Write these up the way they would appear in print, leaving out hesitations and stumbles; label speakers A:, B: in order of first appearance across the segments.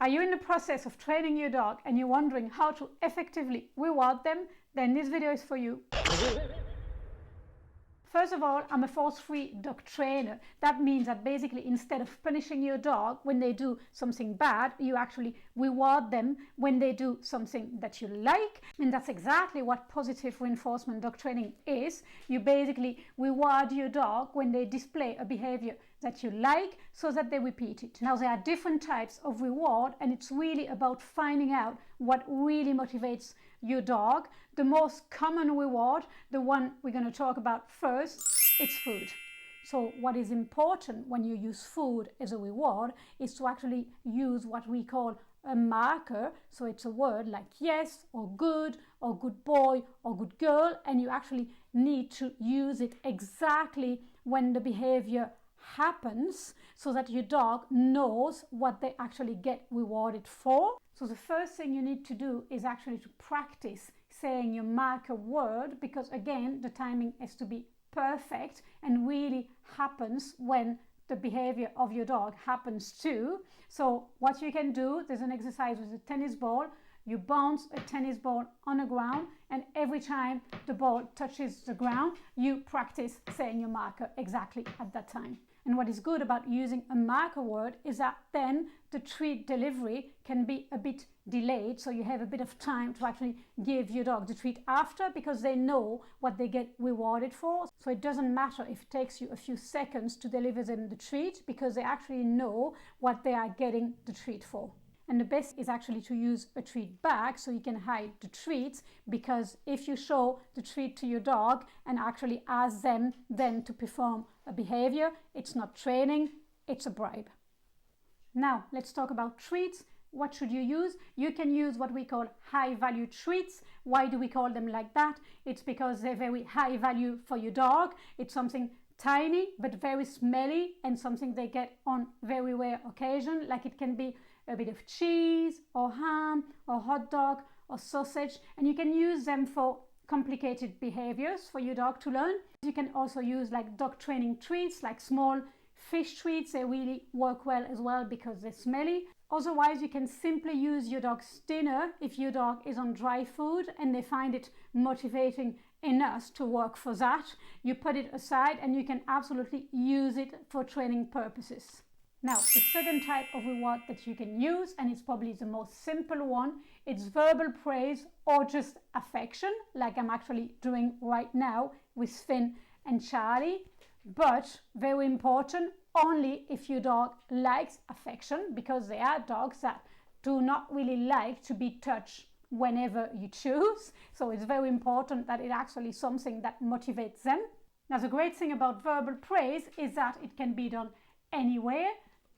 A: Are you in the process of training your dog and you're wondering how to effectively reward them? Then this video is for you. First of all, I'm a force-free dog trainer. That means that basically instead of punishing your dog when they do something bad, you actually reward them when they do something that you like. And that's exactly what positive reinforcement dog training is. You basically reward your dog when they display a behavior that you like so that they repeat it. Now, there are different types of reward, and it's really about finding out what really motivates your dog. The most common reward, the one we're going to talk about first, it's food. So what is important when you use food as a reward is to actually use what we call a marker. So it's a word like yes or good boy or good girl, and you actually need to use it exactly when the behavior happens so that your dog knows what they actually get rewarded for. So the first thing you need to do is actually to practice saying your marker word, because again, the timing has to be perfect and really happens when the behavior of your dog happens too. So what you can do, there's an exercise with a tennis ball. You bounce a tennis ball on the ground, and every time the ball touches the ground, you practice saying your marker exactly at that time. And what is good about using a marker word is that then the treat delivery can be a bit delayed, so you have a bit of time to actually give your dog the treat after, because they know what they get rewarded for. So it doesn't matter if it takes you a few seconds to deliver them the treat, because they actually know what they are getting the treat for. And the best is actually to use a treat bag so you can hide the treats, because if you show the treat to your dog and actually ask them then to perform a behavior, it's not training, it's a bribe. Now let's talk about treats. What should you use? You can use what we call high value treats. Why do we call them like that? It's because they're very high value for your dog. It's something tiny but very smelly, and something they get on very rare occasion, like it can be a bit of cheese or ham or hot dog or sausage, and you can use them for complicated behaviors for your dog to learn. You can also use like dog training treats, like small fish treats. They really work well as well because they're smelly. Otherwise, you can simply use your dog's dinner if your dog is on dry food and they find it motivating enough to work for that. You put it aside and you can absolutely use it for training purposes. Now, the second type of reward that you can use, and it's probably the most simple one, it's verbal praise or just affection, like I'm actually doing right now with Finn and Charlie. But very important, only if your dog likes affection, because there are dogs that do not really like to be touched whenever you choose. So it's very important that it actually is something that motivates them. Now, the great thing about verbal praise is that it can be done anywhere.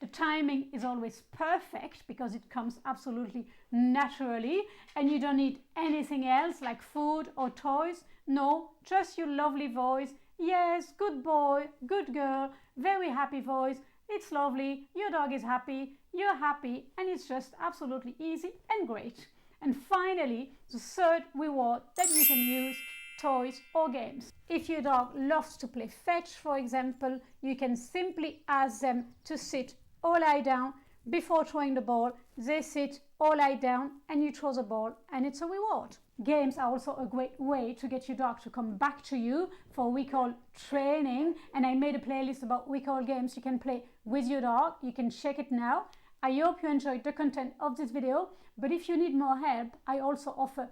A: The timing is always perfect because it comes absolutely naturally, and you don't need anything else like food or toys. No, just your lovely voice. Yes, good boy, good girl, very happy voice. It's lovely, your dog is happy, you're happy, and it's just absolutely easy and great. And finally, the third reward that you can use, toys or games. If your dog loves to play fetch, for example, you can simply ask them to sit or lie down. Before throwing the ball, they sit or lie down and you throw the ball, and it's a reward. Games are also a great way to get your dog to come back to you for recall training, and I made a playlist about recall games you can play with your dog. You can check it now. I hope you enjoyed the content of this video, but if you need more help, I also offer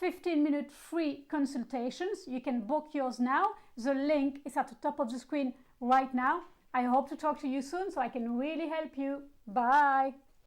A: 15-minute free consultations. You can book yours now. The link is at the top of the screen right now. I hope to talk to you soon so I can really help you. Bye.